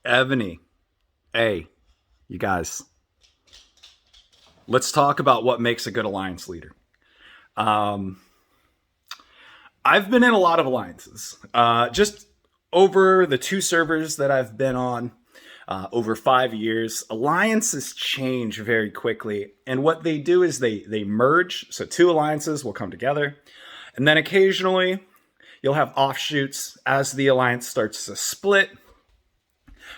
Evony, hey, you guys, let's talk about what makes a good alliance leader. Um, I've been in a lot of alliances. Just over the two servers that I've been on, over 5 years, alliances change very quickly. And what they do is they merge. So two alliances will come together. And then occasionally you'll have offshoots as the alliance starts to split.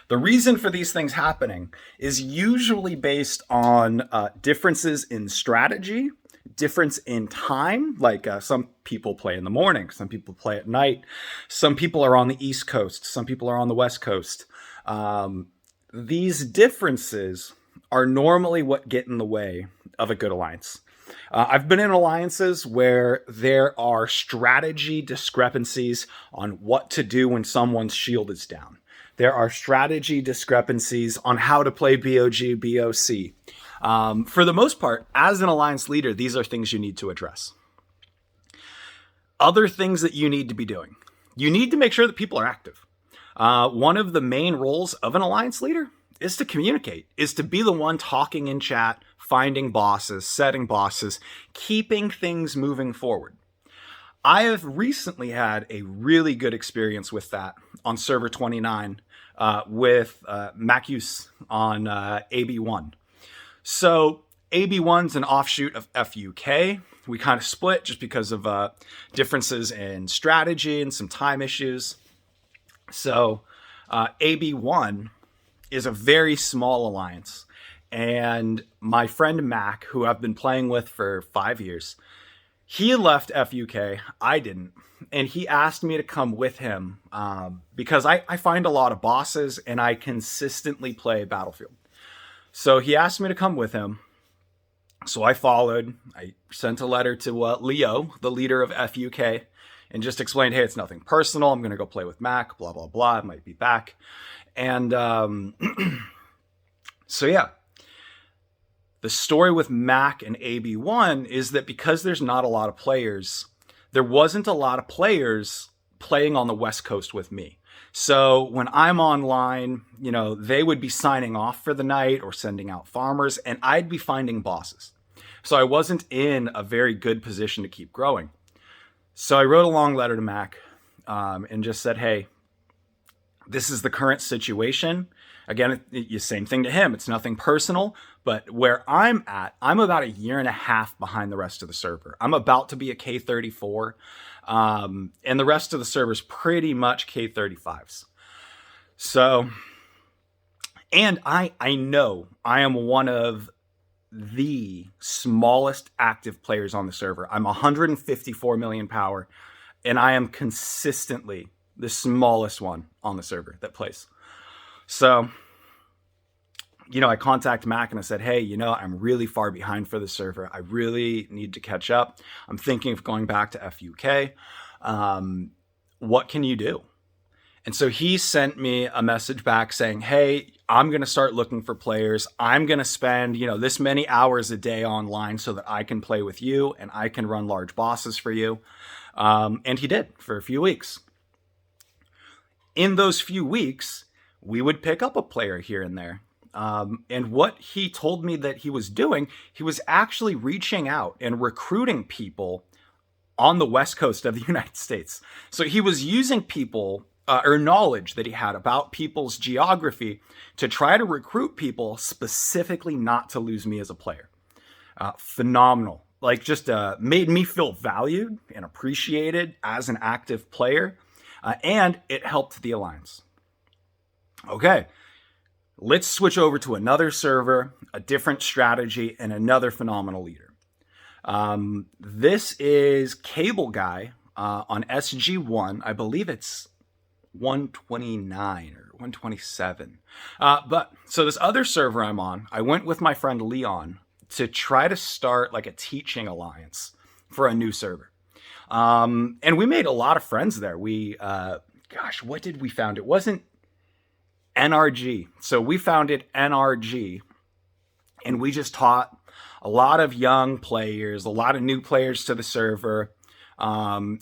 The reason for these things happening is usually based on differences in strategy, difference in time. Like some people play in the morning, some people play at night, some people are on the East Coast, some people are on the West Coast. These differences are normally what get in the way of a good alliance. I've been in alliances where there are strategy discrepancies on what to do when someone's shield is down. There are strategy discrepancies on how to play BOG, BOC. For the most part, as an alliance leader, these are things you need to address. Other things that you need to be doing. You need to make sure that people are active. One of the main roles of an alliance leader is to communicate, is to be the one talking in chat, finding bosses, setting bosses, keeping things moving forward. I have recently had a really good experience with that on server 29 with Macuse on AB1. So AB1's an offshoot of FUK. We kind of split just because of differences in strategy and some time issues. So AB1 is a very small alliance. And my friend Mac, who I've been playing with for 5 years, he left FUK. I didn't. And he asked me to come with him because I find a lot of bosses and I consistently play Battlefield. So he asked me to come with him. So I followed. I sent a letter to Leo, the leader of FUK, and just explained, hey, it's nothing personal. I'm going to go play with Mac, blah, blah, blah. I might be back. And so, yeah. The story with Mac and AB1 is that because there's not a lot of players, there wasn't a lot of players playing on the West Coast with me. So when I'm online, they would be signing off for the night or sending out farmers, and I'd be finding bosses. So I wasn't in a very good position to keep growing. So I wrote a long letter to Mac and just said, hey, this is the current situation. Again, same thing to him. It's nothing personal, but where I'm at, I'm about a year and a half behind the rest of the server. I'm about to be a K34, and the rest of the server's pretty much K35s. So, and I know I am one of the smallest active players on the server. I'm 154 million power, and I am consistently the smallest one on the server that plays. So, I contact Mac and I said, hey, I'm really far behind for the server. I really need to catch up. I'm thinking of going back to FUK. What can you do? And so he sent me a message back saying, hey, I'm going to start looking for players. I'm going to spend, this many hours a day online so that I can play with you and I can run large bosses for you. And he did for a few weeks. In those few weeks, we would pick up a player here and there. And what he told me that he was doing, he was actually reaching out and recruiting people on the West Coast of the United States. So he was using people or knowledge that he had about people's geography to try to recruit people specifically not to lose me as a player. Phenomenal. Like just made me feel valued and appreciated as an active player. And it helped the alliance. Okay, let's switch over to another server, a different strategy, and another phenomenal leader. This is Cable Guy on SG1. I believe it's 129 or 127. So this other server I'm on, I went with my friend Leon to try to start like a teaching alliance for a new server. And we made a lot of friends there. We, what did we found? It wasn't NRG. So we founded NRG and we just taught a lot of young players, a lot of new players to the server.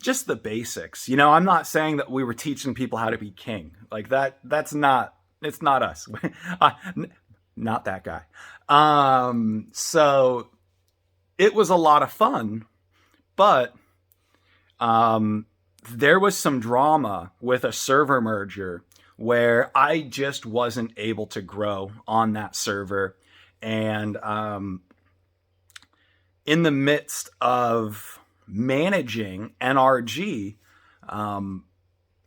Just the basics. I'm not saying that we were teaching people how to be king. Like that's not It's not us. Not that guy. So it was a lot of fun, but there was some drama with a server merger where I just wasn't able to grow on that server. And in the midst of managing NRG,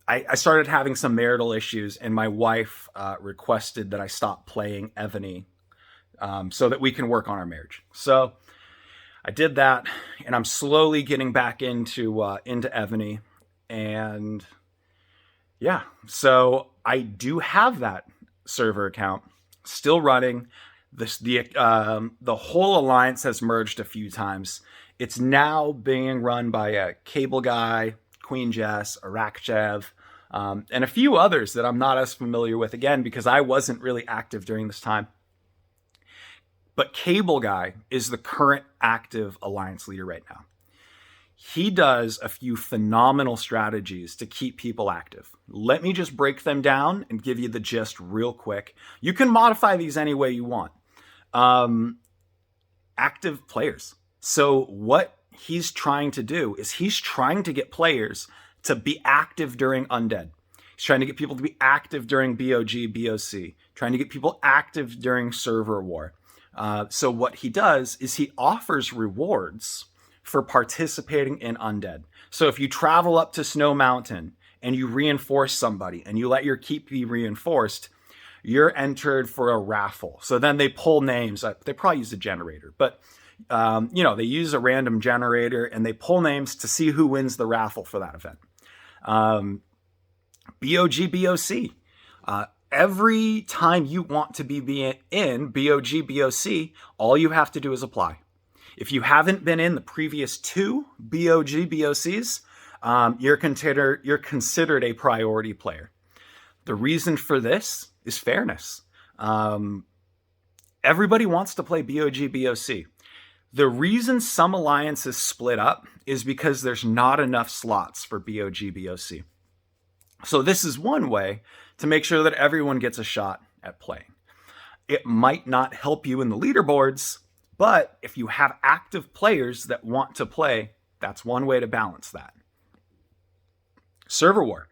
I started having some marital issues, and my wife requested that I stop playing Evony so that we can work on our marriage. So I did that, and I'm slowly getting back into Evony, and yeah, so I do have that server account still running. The whole alliance has merged a few times. It's now being run by a Cable Guy, Queen Jess, Arakchev, and a few others that I'm not as familiar with, again, because I wasn't really active during this time. But Cable Guy is the current active alliance leader right now. He does a few phenomenal strategies to keep people active. Let me just break them down and give you the gist real quick. You can modify these any way you want. Active players. So what he's trying to do is he's trying to get players to be active during Undead. He's trying to get people to be active during BOG, BOC. Trying to get people active during server war. So what he does is he offers rewards for participating in Undead. So if you travel up to Snow Mountain and you reinforce somebody and you let your keep be reinforced, you're entered for a raffle. So then they pull names. They probably use a generator, but they use a random generator and they pull names to see who wins the raffle for that event. BOG, BOC. Every time you want to be in BOG, BOC, all you have to do is apply. If you haven't been in the previous 2 BOG, BOCs, you're considered a priority player. The reason for this is fairness. Everybody wants to play BOG, BOC. The reason some alliances split up is because there's not enough slots for BOG, BOC. So this is one way to make sure that everyone gets a shot at playing. It might not help you in the leaderboards, but if you have active players that want to play, that's one way to balance that. Server War.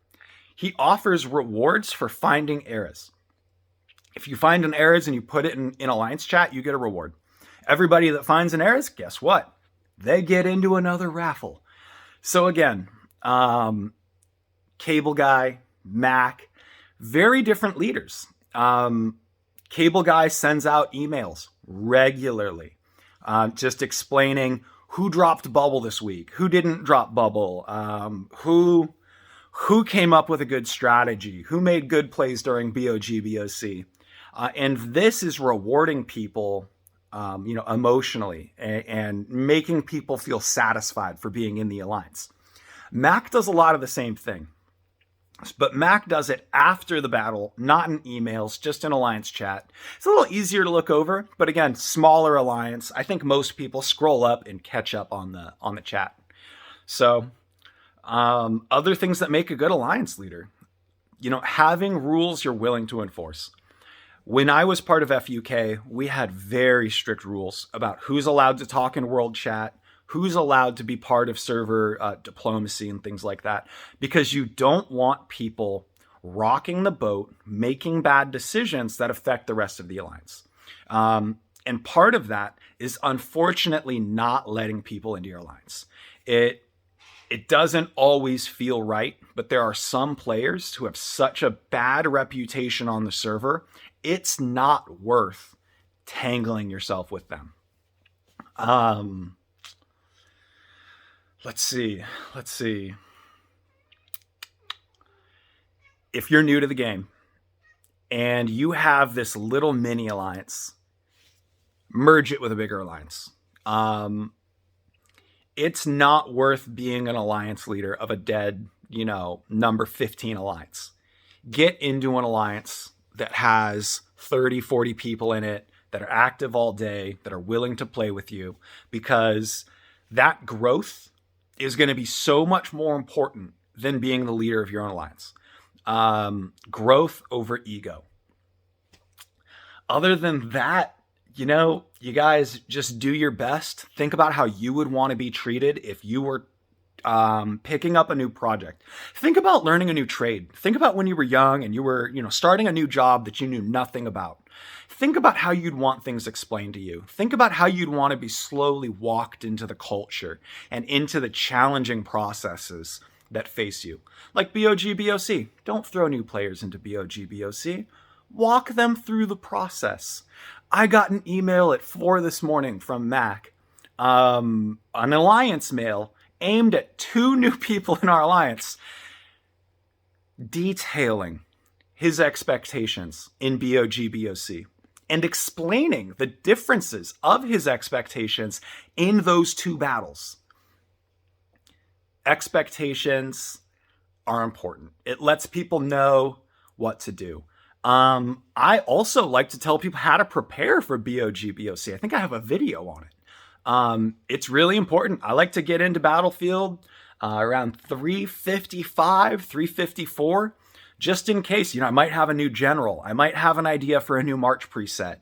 He offers rewards for finding eras. If you find an eras and you put it in Alliance chat, you get a reward. Everybody that finds an eras, guess what? They get into another raffle. So again, Cable Guy, Mac, very different leaders. Cable Guy sends out emails regularly, just explaining who dropped bubble this week, who didn't drop bubble, who came up with a good strategy, who made good plays during BOG, BOC. And this is rewarding people, emotionally and making people feel satisfied for being in the alliance. Mac does a lot of the same thing. But Mac does it after the battle, not in emails, just in alliance chat. It's a little easier to look over, but again, smaller alliance. I think most people scroll up and catch up on the chat. So, other things that make a good alliance leader, having rules you're willing to enforce. When I was part of FUK, we had very strict rules about who's allowed to talk in world chat, who's allowed to be part of server diplomacy and things like that, because you don't want people rocking the boat, making bad decisions that affect the rest of the alliance. And part of that is unfortunately not letting people into your alliance. It doesn't always feel right, but there are some players who have such a bad reputation on the server, it's not worth tangling yourself with them. Let's see. If you're new to the game and you have this little mini alliance, merge it with a bigger alliance. It's not worth being an alliance leader of a dead, number 15 alliance. Get into an alliance that has 30, 40 people in it that are active all day, that are willing to play with you, because that growth is going to be so much more important than being the leader of your own alliance. Growth over ego. Other than that, you guys just do your best. Think about how you would want to be treated if you were picking up a new project. Think about learning a new trade. Think about when you were young and you were, starting a new job that you knew nothing about. Think about how you'd want things explained to you. Think about how you'd want to be slowly walked into the culture and into the challenging processes that face you. Like BOG, Don't throw new players into BOG, Walk them through the process. I got an email at 4 this morning from Mac, an alliance mail aimed at 2 new people in our alliance, detailing his expectations in BOG, and explaining the differences of his expectations in those 2 battles. Expectations are important. It lets people know what to do. I also like to tell people how to prepare for BOG. I think I have a video on it. It's really important. I like to get into Battlefield around 355, 354, just in case. I might have a new general. I might have an idea for a new March preset.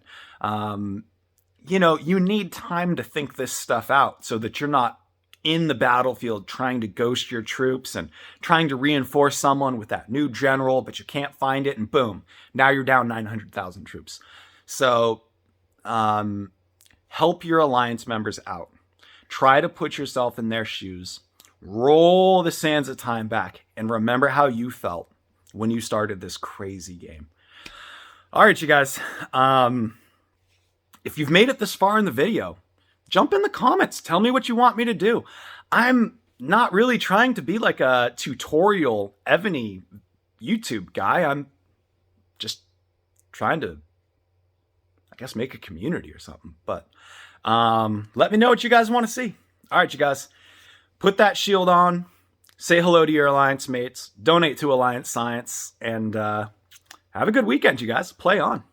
You need time to think this stuff out so that you're not in the battlefield trying to ghost your troops and trying to reinforce someone with that new general, but you can't find it, and boom, now you're down 900,000 troops. So help your alliance members out. Try to put yourself in their shoes. Roll the sands of time back and remember how you felt when you started this crazy game. All right, you guys. If you've made it this far in the video, jump in the comments. Tell me what you want me to do. I'm not really trying to be like a tutorial Evony YouTube guy. I'm just trying to, I guess, make a community or something. But let me know what you guys want to see. All right, you guys. Put that shield on. Say hello to your alliance mates. Donate to Alliance Science. And have a good weekend, you guys. Play on.